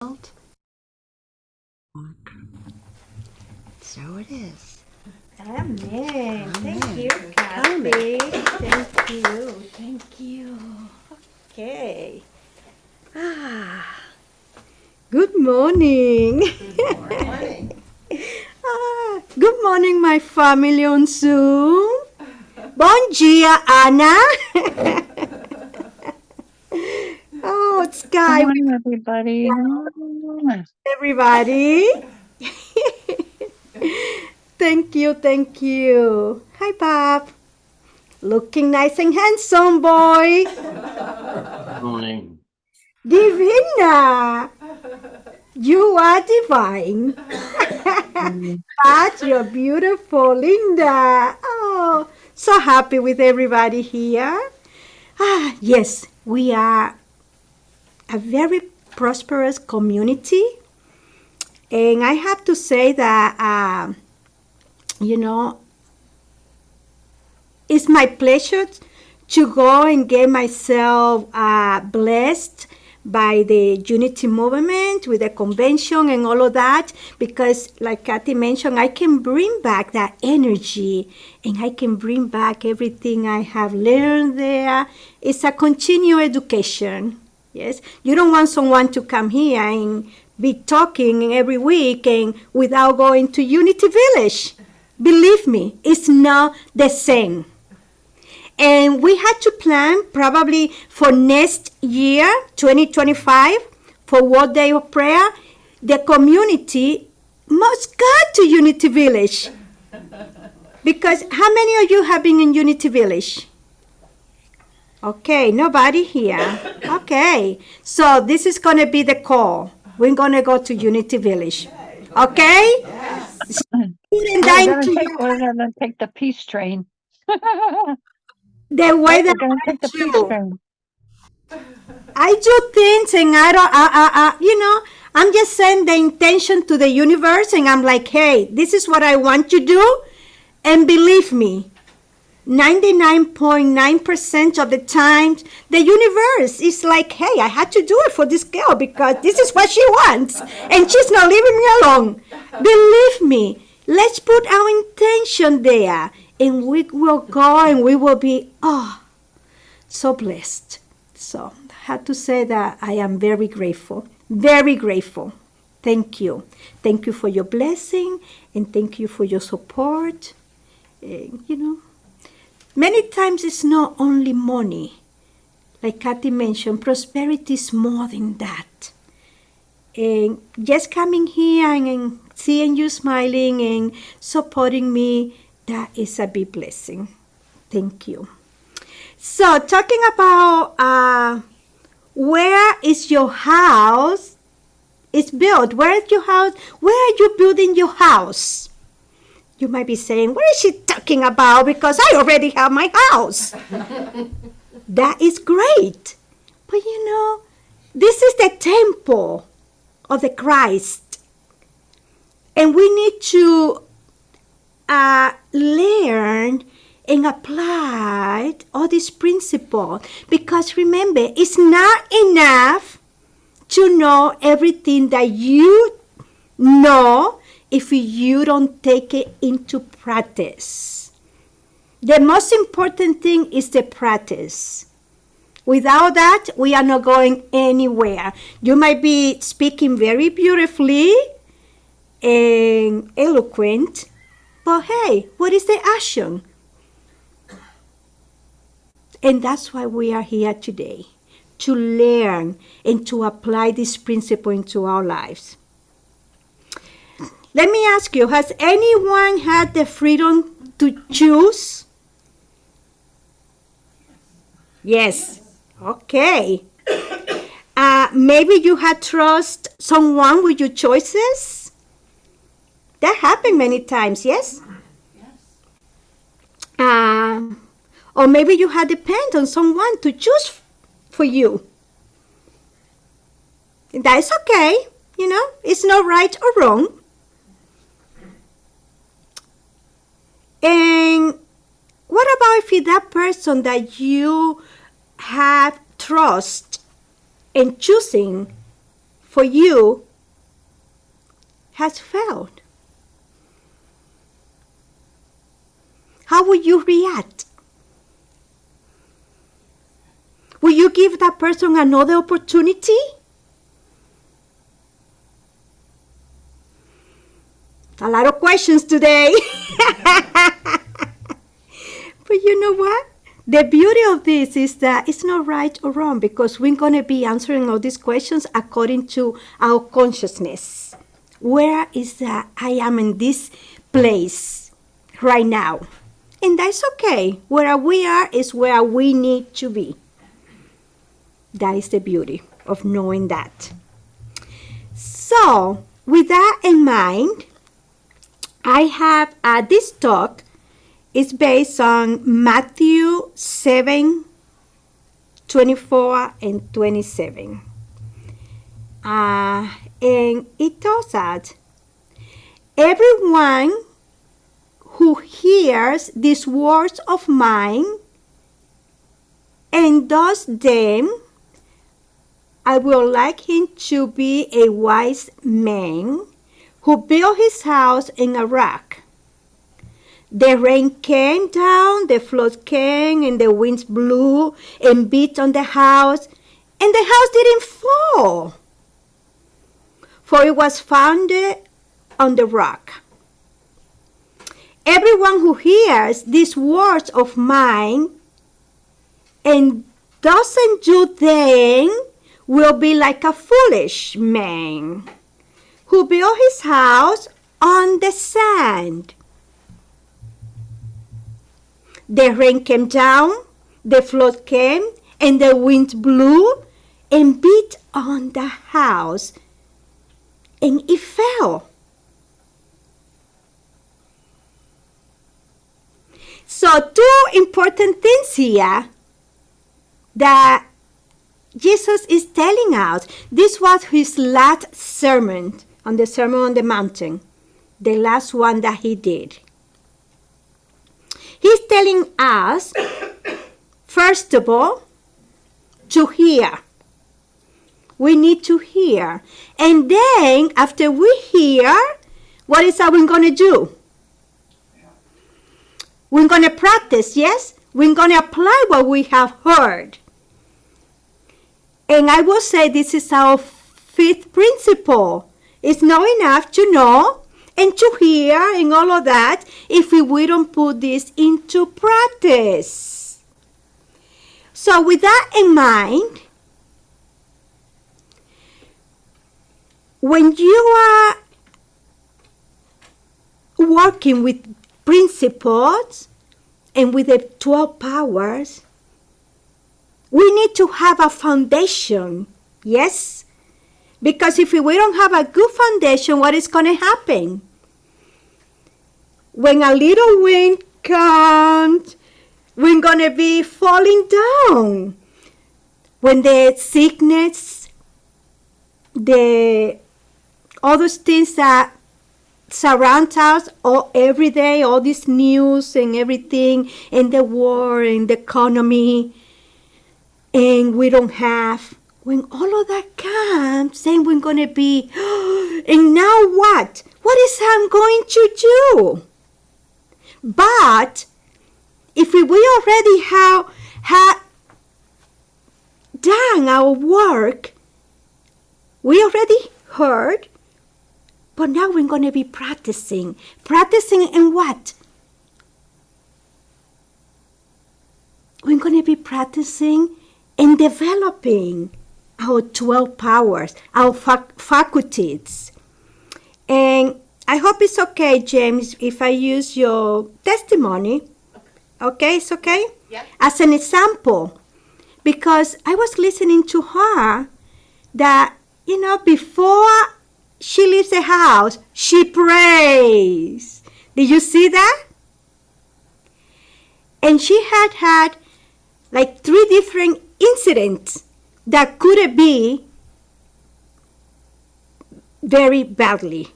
So it is. Amen. Thank you, Kathy. Thank you. Thank you. Okay. Good morning. Good morning. Good morning, my family on Zoom. Bon dia, Anna. Oh, it's Sky. Good morning, everybody. Everybody. Thank you, thank you. Hi, Bob. Looking nice and handsome, boy. Morning. Divina, you are divine. Pat, you're beautiful, Linda. Oh, so happy with everybody here. Yes, we are a very prosperous community. And I have to say that, it's my pleasure to go and get myself blessed by the unity movement with the convention and all of that, because like Kathy mentioned, I can bring back that energy and I can bring back everything I have learned there. It's a continual education. Yes, you don't want someone to come here and be talking every week and without going to Unity Village. Believe me, it's not the same. And we had to plan probably for next year, 2025, for World Day of Prayer. The community must go to Unity Village. Because how many of you have been in Unity Village? Okay, nobody here. Okay, so this is going to be the call. We're going to go to Unity Village. Okay? Yes. We're gonna take the peace train. The way We're that gonna take the peace train. I do things and I don't, I'm just saying the intention to the universe and I'm like, hey, this is what I want to do. And believe me, 99.9% of the time, the universe is like, hey, I had to do it for this girl because this is what she wants. And she's not leaving me alone. Believe me, let's put our intention there. And we will go and we will be, so blessed. So I had to say that I am very grateful. Very grateful. Thank you. Thank you for your blessing and thank you for your support. Many times it's not only money. Like Kathy mentioned, prosperity is more than that. And just coming here and seeing you smiling and supporting me, that is a big blessing. Thank you. So talking about where is your house is built. Where is your house? Where are you building your house? You might be saying, what is she talking about? Because I already have my house. That is great. But this is the temple of the Christ. And we need to learn and apply all these principles. Because remember, it's not enough to know everything that you know if you don't take it into practice. The most important thing is the practice. Without that, we are not going anywhere. You might be speaking very beautifully and eloquent, but hey, what is the action? And that's why we are here today, to learn and to apply this principle into our lives. Let me ask you, has anyone had the freedom to choose? Yes. Okay. Maybe you had trust someone with your choices? That happened many times, yes? Or maybe you had depend on someone to choose for you. That's okay. It's not right or wrong. And what about if that person that you have trust in choosing for you has failed, how would you react? Will you give that person another opportunity? A lot of questions today. But you know what? The beauty of this is that it's not right or wrong, because we're going to be answering all these questions according to our consciousness. Where is that I am in this place right now? And that's okay. Where we are is where we need to be. That is the beauty of knowing that. So, with that in mind, I have this talk is based on Matthew 7:24 and 27. And it tells that everyone who hears these words of mine and does them, I will like him to be a wise man who built his house in a rock. The rain came down, the flood came, and the winds blew and beat on the house, and the house didn't fall, for it was founded on the rock. Everyone who hears these words of mine and doesn't do them will be like a foolish man who built his house on the sand. The rain came down, the flood came, and the wind blew and beat on the house, and it fell. So, two important things here that Jesus is telling us. This was his last sermon on the Sermon on the Mountain, the last one that he did. He's telling us, first of all, to hear. We need to hear. And then, after we hear, what is that we're going to do? We're going to practice, yes? We're going to apply what we have heard. And I will say this is our fifth principle. It's not enough to know and to hear and all of that if we don't put this into practice. So with that in mind, when you are working with principles and with the 12 powers, we need to have a foundation, yes? Because if we don't have a good foundation, what is going to happen? When a little wind comes, we're going to be falling down. When the sickness, all those things that surround us all every day, all this news and everything, and the war and the economy, and we don't have, when all of that comes, then we're going to be, and now what? What is I'm going to do? But if we already have done our work, we already heard, but now we're going to be practicing. Practicing in what? We're going to be practicing and developing our 12 powers, our faculties. And I hope it's okay, James, if I use your testimony. Okay, it's okay? Yeah. As an example. Because I was listening to her that, before she leaves the house, she prays. Did you see that? And she had like 3 different incidents that could be very badly.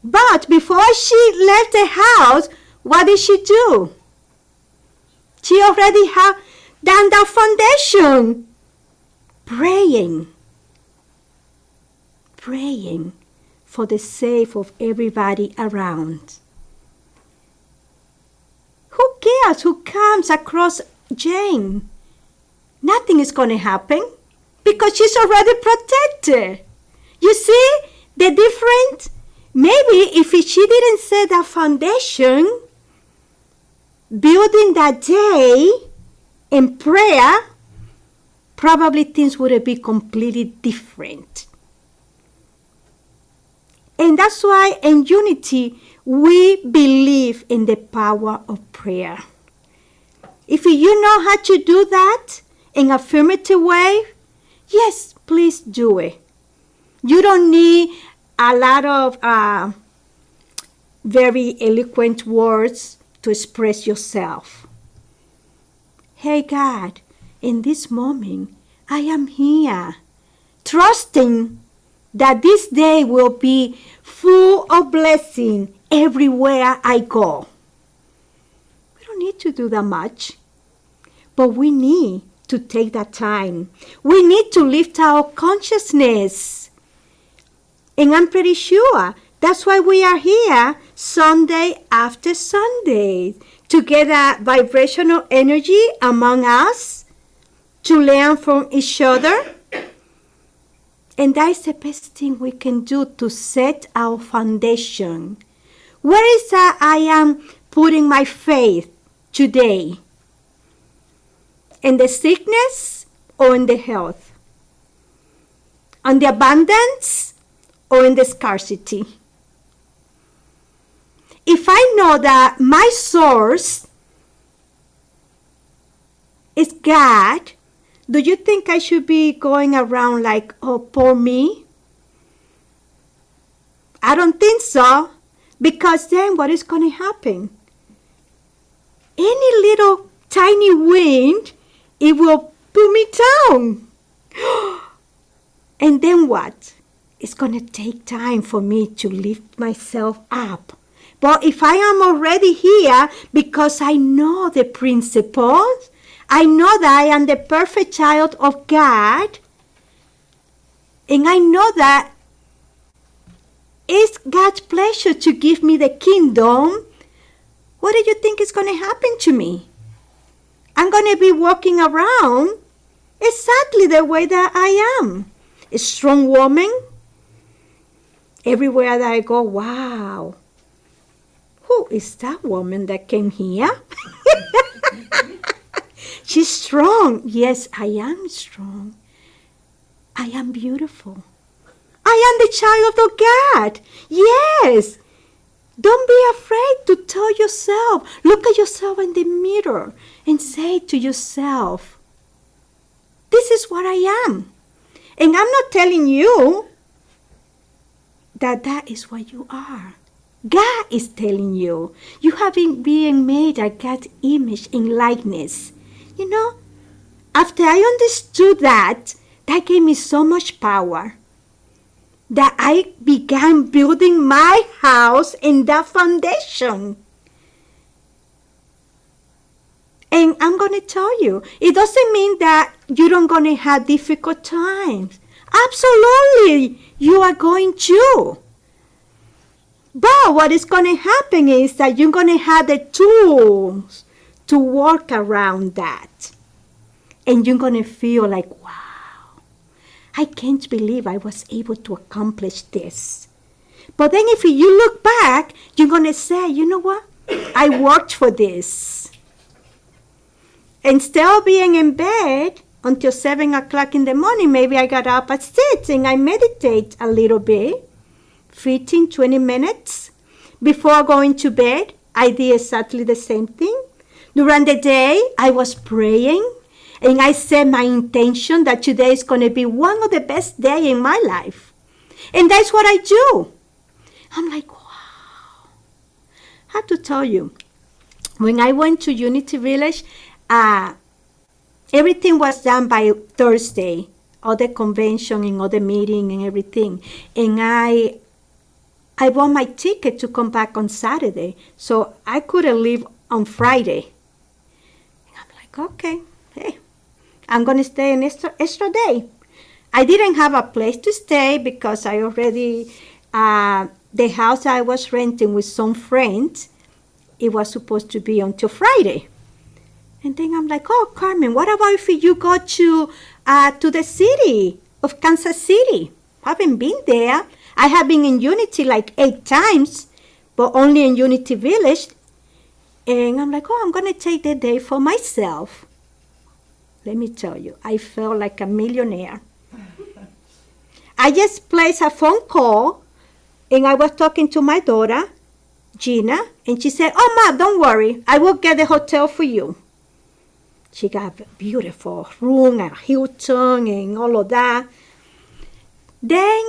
But before she left the house, what did she do? She already had done the foundation, praying. praying for the sake of everybody around. Who cares who comes across Jane? Nothing is going to happen because she's already protected. You see the difference? Maybe if she didn't set that foundation, building that day in prayer, probably things would be completely different. And that's why in Unity, we believe in the power of prayer. If you know how to do that in an affirmative way, yes, please do it. You don't need a lot of very eloquent words to express yourself. Hey God, in this moment, I am here, trusting that this day will be full of blessing everywhere I go. We don't need to do that much, but we need to take that time. We need to lift our consciousness. And I'm pretty sure that's why we are here Sunday after Sunday, to get a vibrational energy among us, to learn from each other. And that is the best thing we can do to set our foundation. Where is that I am putting my faith today? In the sickness or in the health? On the abundance or in the scarcity? If I know that my source is God, do you think I should be going around like, oh, poor me? I don't think so, because then what is going to happen? Any little tiny wind, it will pull me down. And then what? It's going to take time for me to lift myself up. But if I am already here because I know the principles, I know that I am the perfect child of God, and I know that it's God's pleasure to give me the kingdom, what do you think is going to happen to me? I'm going to be walking around exactly the way that I am. A strong woman. Everywhere that I go, wow. Who is that woman that came here? She's strong. Yes, I am strong. I am beautiful. I am the child of God. Yes. Don't be afraid to tell yourself. Look at yourself in the mirror and say to yourself, this is what I am. And I'm not telling you that that is what you are. God is telling you, you have been being made at God's image and likeness. You know, after I understood that, that gave me so much power that I began building my house in that foundation. And I'm going to tell you, it doesn't mean that you don't going to have difficult times. Absolutely, you are going to. But what is going to happen is that you're going to have the tools to work around that. And you're going to feel like, wow, I can't believe I was able to accomplish this. But then if you look back, you're going to say, you know what? I worked for this. Instead of being in bed until 7 o'clock in the morning, maybe I got up at 6 and I meditate a little bit, 15, 20 minutes. Before going to bed, I did exactly the same thing. During the day, I was praying and I set my intention that today is going to be one of the best days in my life. And that's what I do. I'm like, wow. I have to tell you, when I went to Unity Village, everything was done by Thursday, all the convention and all the meeting and everything. And I bought my ticket to come back on Saturday, so I couldn't leave on Friday. And I'm like, okay, hey, I'm going to stay an extra day. I didn't have a place to stay because I already, the house I was renting with some friends, it was supposed to be until Friday. And then I'm like, oh, Carmen, what about if you go to the city of Kansas City? I haven't been there. I have been in Unity like 8 times, but only in Unity Village. And I'm like, oh, I'm going to take the day for myself. Let me tell you, I felt like a millionaire. I just placed a phone call, and I was talking to my daughter, Gina, and she said, oh, Ma, don't worry. I will get the hotel for you. She got a beautiful room at Hilton and all of that. Then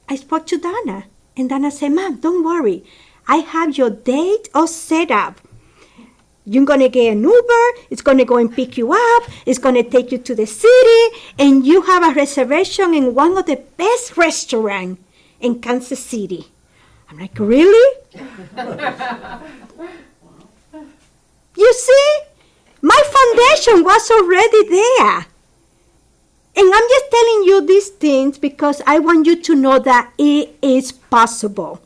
I spoke to Donna, and Donna said, Mom, don't worry. I have your date all set up. You're going to get an Uber. It's going to go and pick you up. It's going to take you to the city. And you have a reservation in one of the best restaurants in Kansas City. I'm like, really? You see? My foundation was already there. And I'm just telling you these things because I want you to know that it is possible.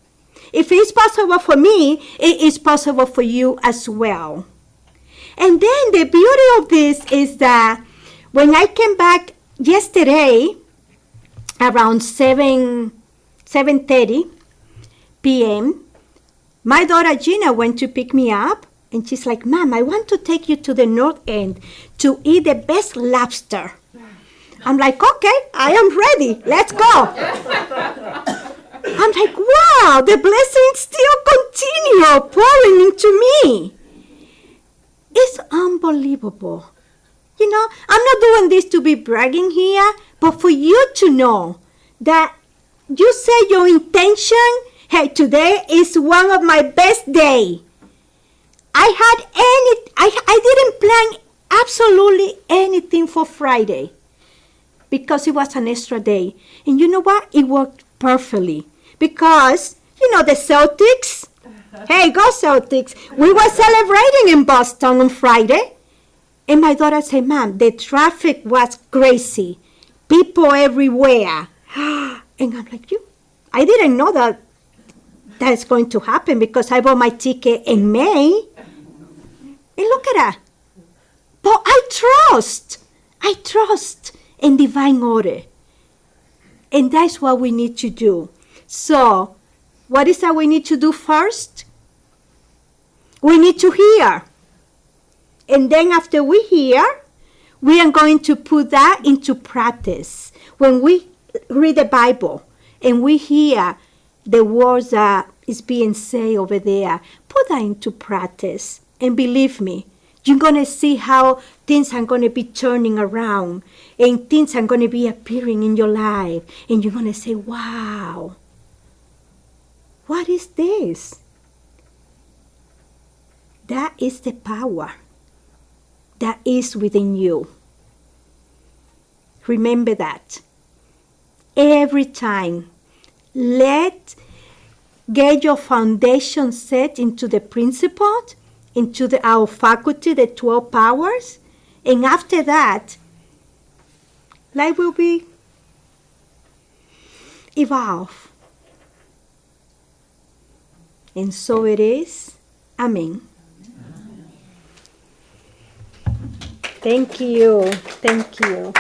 If it's possible for me, it is possible for you as well. And then the beauty of this is that when I came back yesterday around 7:30 p.m., my daughter Gina went to pick me up. And she's like, Mom, I want to take you to the North End to eat the best lobster. I'm like, okay, I am ready. Let's go. I'm like, wow, the blessings still continue pouring into me. It's unbelievable. You know, I'm not doing this to be bragging here, but for you to know that you say your intention, hey, today is one of my best days. I didn't plan absolutely anything for Friday because it was an extra day. And you know what? It worked perfectly because, you know, the Celtics, hey, go Celtics. We were celebrating in Boston on Friday. And my daughter said, Mom, the traffic was crazy. People everywhere. And I'm like, I didn't know that's going to happen because I bought my ticket in May. And look at that. But I trust in divine order. And that's what we need to do. So, what is that we need to do first? We need to hear. And then after we hear, we are going to put that into practice. When we read the Bible and we hear the words that is being said over there, put that into practice. And believe me, you're going to see how things are going to be turning around and things are going to be appearing in your life. And you're going to say, wow, what is this? That is the power that is within you. Remember that. Every time, get your foundation set into the principle, into our faculty, the 12 powers, and after that, life will be evolved. And so it is. Amen. Thank you. Thank you.